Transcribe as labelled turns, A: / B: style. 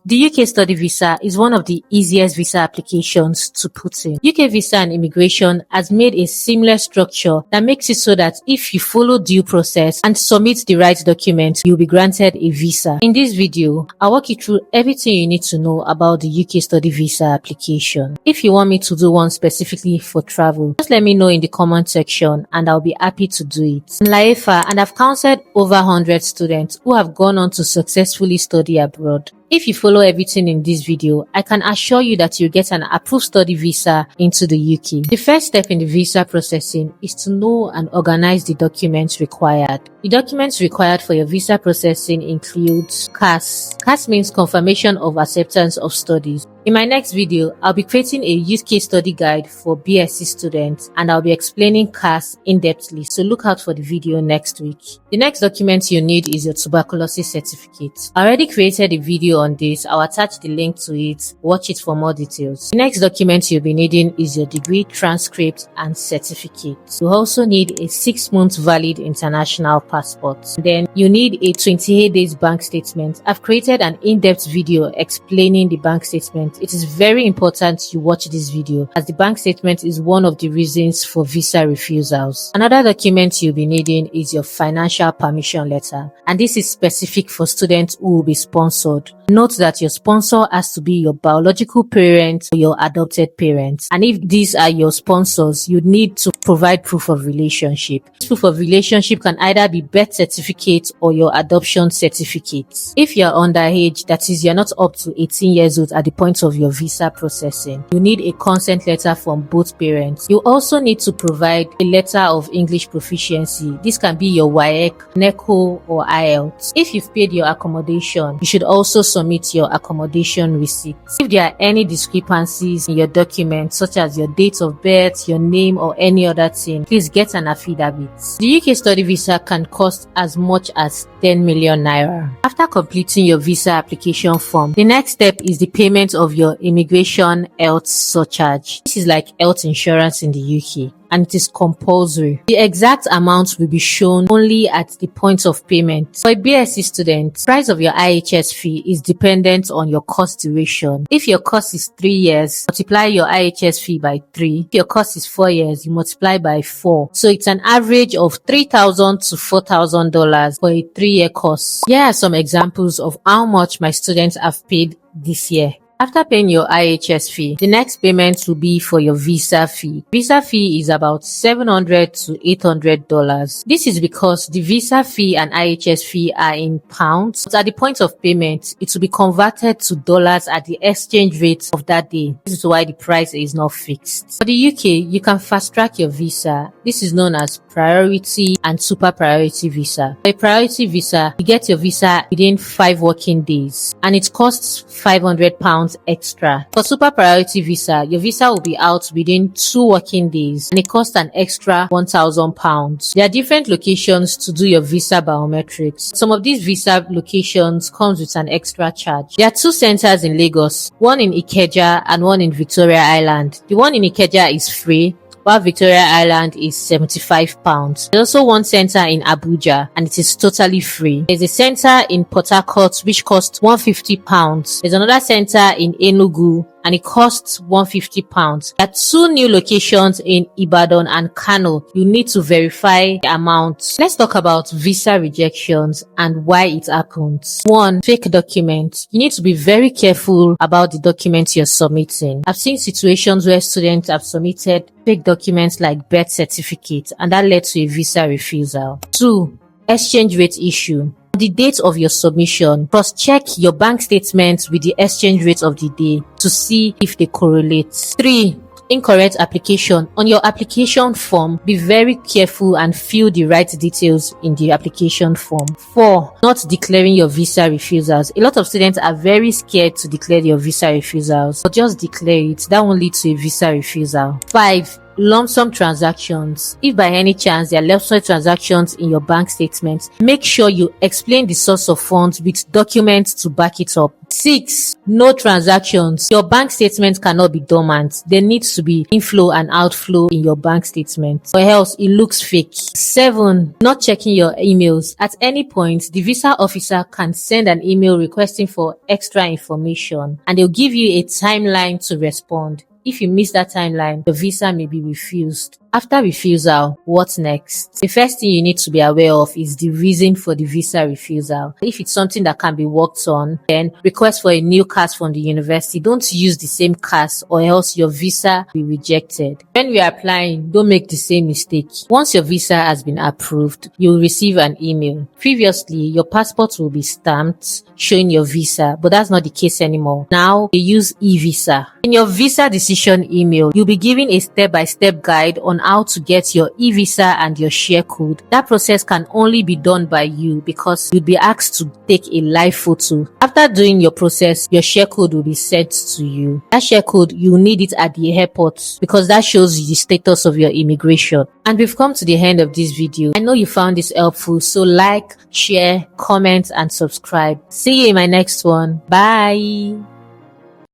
A: The UK study visa is one of the easiest visa applications to put in. UK Visa and Immigration has made a seamless structure that makes it so that if you follow due process and submit the right documents, you'll be granted a visa. In this video, I'll walk you through everything you need to know about the UK study visa application. If you want me to do one specifically for travel, just let me know in the comment section and I'll be happy to do it. I'm Layefa and I've counseled over 100 students who have gone on to successfully study abroad. If you follow everything in this video, I can assure you that you'll get an approved study visa into the UK. The first step in the visa processing is to know and organize the documents required. The documents required for your visa processing includes CAS. CAS means Confirmation of Acceptance of Studies. In my next video, I'll be creating a UK study guide for BSc students and I'll be explaining CAS in-depthly, so look out for the video next week. The next document you need is your tuberculosis certificate. I already created a video on this. I'll attach the link to it. Watch it for more details. The next document you'll be needing is your degree transcript and certificate. You also need a 6-month valid international passport. Then you need a 28 days bank statement. I've created an in-depth video explaining the bank statement. It is very important you watch this video as the bank statement is one of the reasons for visa refusals. Another document you'll be needing is your financial permission letter, and this is specific for students who will be sponsored. Note that your sponsor has to be your biological parent or your adopted parents, and if these are your sponsors, you need to provide proof of relationship. This proof of relationship can either be birth certificate or your adoption certificate. If you're underage, that is you're not up to 18 years old at the point of your visa processing, you need a consent letter from both parents. You also need to provide a letter of English proficiency. This can be your WAEC, NECO or IELTS. If you've paid your accommodation, you should also submit your accommodation receipts. If there are any discrepancies in your documents, such as your date of birth, your name or any other thing, please get an affidavit. The UK study visa can cost as much as 10 million naira. After completing your visa application form, the next step is the payment of your immigration health surcharge. This is like health insurance in the UK, and it is compulsory. The exact amount will be shown only at the point of payment. For a BSc student, price of your IHS fee is dependent on your course duration. If your course is 3 years, multiply your IHS fee by 3. If your course is 4 years, you multiply by 4. So it's an average of $3,000 to $4,000 for a 3-year course. Here are some examples of how much my students have paid this year. After paying your IHS fee, the next payment will be for your visa fee. Visa fee is about $700 to $800. This is because the visa fee and IHS fee are in pounds, but at the point of payment, it will be converted to dollars at the exchange rate of that day. This is why the price is not fixed. For the UK, you can fast track your visa. This is known as priority and super priority visa. For a priority visa, you get your visa within 5 working days and it costs £500 extra. For super priority visa, your visa will be out within 2 working days and it costs an extra £1,000. There are different locations to do your visa biometrics. Some of these visa locations comes with an extra charge. There are 2 centers in Lagos, one in Ikeja and one in Victoria Island. The one in Ikeja is free, while Victoria Island is £75. There's also one center in Abuja and it is totally free. There's a center in Port Harcourt which costs £150. There's another center in Enugu and it costs £150. There are 2 new locations in Ibadan and Kano. You need to verify the amount. Let's talk about visa rejections and why it happens. 1. Fake documents. You need to be very careful about the documents you're submitting. I've seen situations where students have submitted fake documents like birth certificate and that led to a visa refusal. 2. Exchange rate issue. On the date of your submission, cross-check your bank statements with the exchange rate of the day to see if they correlate. 3. Incorrect application. On your application form, be very careful and fill the right details in the application form. 4. Not declaring your visa refusals. A lot of students are very scared to declare your visa refusals, but just declare it. That won't lead to a visa refusal. 5. lump sum transactions. If by any chance there are lump sum transactions in your bank statement, make sure you explain the source of funds with documents to back it up. 6. No transactions. Your bank statement cannot be dormant. There needs to be inflow and outflow in your bank statement, or else it looks fake. 7. Not checking your emails. At any point, the visa officer can send an email requesting for extra information, and they'll give you a timeline to respond. If you miss that timeline, the visa may be refused. After refusal, what next? The first thing you need to be aware of is the reason for the visa refusal. If it's something that can be worked on, then request for a new CAS from the university. Don't use the same CAS, or else your visa will be rejected. When we are applying, don't make the same mistake. Once your visa has been approved, you will receive an email. Previously, your passport will be stamped showing your visa, but that's not the case anymore. Now, they use e-visa. In your visa decision email, you'll be given a step-by-step guide on how to get your e-visa and your share code. That process can only be done by you because you'll be asked to take a live photo. After doing your process, your share code will be sent to you. That share code, you'll need it at the airport because that shows you the status of your immigration. And we've come to the end of this video. I know you found this helpful, so like, share, comment, and subscribe. See you in my next one. Bye.